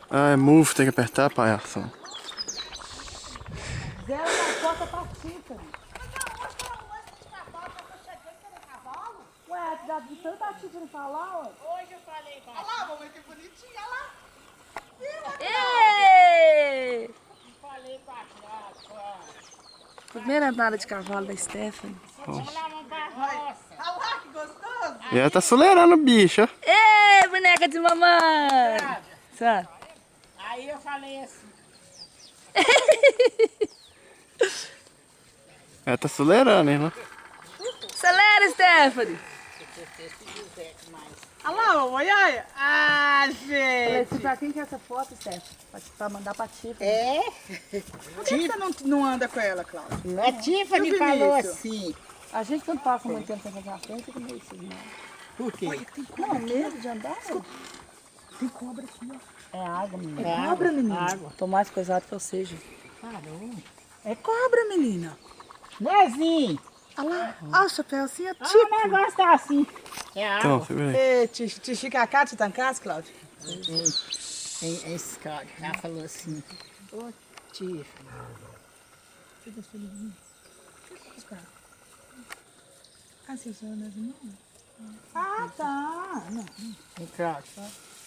Ah, é move, tem que apertar, palhaço. Zero na porta pra Tiffany. Ué, já de tanta Tiffany falar, ué. Hoje eu falei com ela. Olha lá, mamãe, que bonitinha, olha lá. Ei! Falei com a Primeira andada de cavalo da Stephanie. Vamos lá, vamos pra roça. Olha lá, que gostoso. E ela tá acelerando o bicho, ó. Ei, boneca de mamãe! Sabe? Aí eu falei assim. Ela tá acelerando, irmão. Acelera, Stephanie! Olha lá, mamãe, olha. Ah, Falei gente. assim, pra quem que é essa foto, Stephanie? Pra mandar pra Tiffany. É? Por que você não anda com ela, Cláudia? A Tiffany Eu vi falou isso. assim. A gente quando passa muito tempo sem fazer a frente, fica meio assim, né? Por quê? Não, medo de andar? Tem cobra aqui, ó. É água, menina. É Cobra, menina. Água. Tô mais coisado que eu seja. Parou. É cobra, menina. Nezinho. Olha lá. Olha o chapéuzinho, Ah, tipo. o negócio tá assim. É água. Então, segura aí. Ei, Tichicacá, te tá em casa, Cláudia? Esse cara, ela falou assim. Ô, Tiffany. Ah, você só anda de novo? Ah, tá. Não. E Cláudio,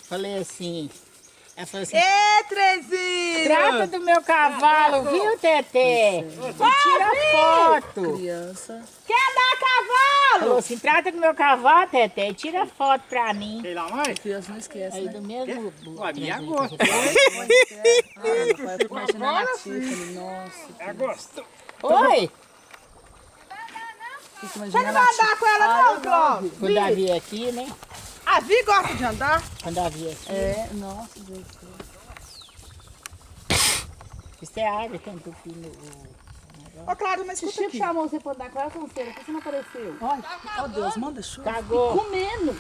falei assim. Ela falou assim. Ê, Trezinho! Trata do meu cavalo, viu, Tetê? Tira foto. Criança. Quer andar a cavalo? Falou assim, trata do meu cavalo, Tetê, e tira foto pra mim. Sei lá mais? Criança não esquece, Aí né? do mesmo... Ué, minha é gosto. Vai imaginar a Tiffany, nossa. É gosto. Oi, Fica Você não imaginando vai a Tiffany. andar com ela, não, Cláudia? quando a Vi aqui, né? A Vi gosta de andar? Quando a Vi aqui. É, nossa, Deus. Isso é água, tem tupi no... Ô, Cláudia, mas Se escuta Chico aqui. chamou você pra andar com ela, Conceira, por que você não apareceu? Olha, ó Deus, manda chuva. Cagou. Comendo.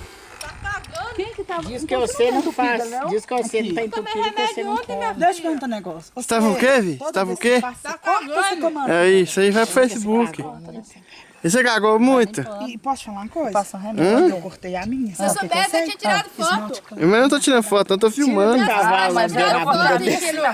Quem que tava... Diz que Então você não entupida, faz. não? Diz que você não tá entupido, que você não come. Deixa eu perguntar um negócio. Você tava o quê, Vi? Você tava o quê? Tá cagando. É isso aí, vai pro Facebook. E você cagou muito? E posso falar uma coisa? Passa um remédio. Eu cortei a minha. Se eu soubesse, eu tinha tirado foto. Eu não tô tirando foto, eu tô filmando. Cavalo lambendo a bunda dele. Olha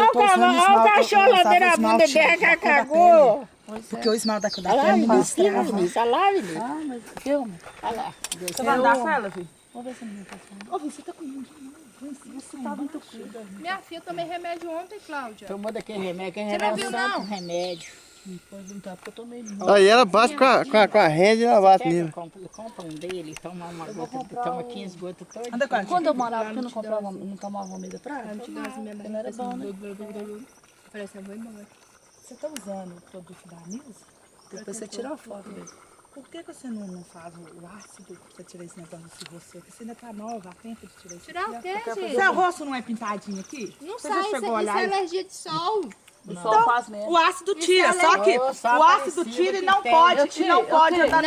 o cavalo, olha o cachorro lambendo a bunda dele, que cagou. Porque o esmalte da Olha lá, pele me Vinícius, mostrava. Vinícius, olha lá, Vinícius. Ah, mas filma. Olha lá. Você vai andar com ela, Vi? Vamos ver se a menina tá falando. Ô, Vi, você tá comendo demais. Você tava entupida. Minha filha, eu tomei remédio ontem, Cláudia. Tomou daquele remédio, que não remédio viu, é um santo não? remédio. Depois de um tempo que eu tomei. Aí ela bate com a rede e ela bate Pega, nele. compra um dele, toma uma gota, toma 15 gotas todas. Anda com ela. Quando eu morava, porque eu não comprava, não tomava comida pra ela? Te dá assim, minha mãe. Não era bom, né? Parece que eu vou embora. Você tá usando o produto da Nilza? Depois você tira a foto dele. Por que você não faz o ácido pra você tirar esse negócio de você? Porque você ainda tá nova, há tempo de tirar isso. Tirar o quê, gente? Seu rosto não é pintadinho aqui? Não Você sai, já isso chegou a isso é olhar? alergia de sol. O sol faz mesmo. O ácido tira, só que Ô, só o ácido parecido tira e que não tem. pode, Eu e tiro, não eu pode tiro. andar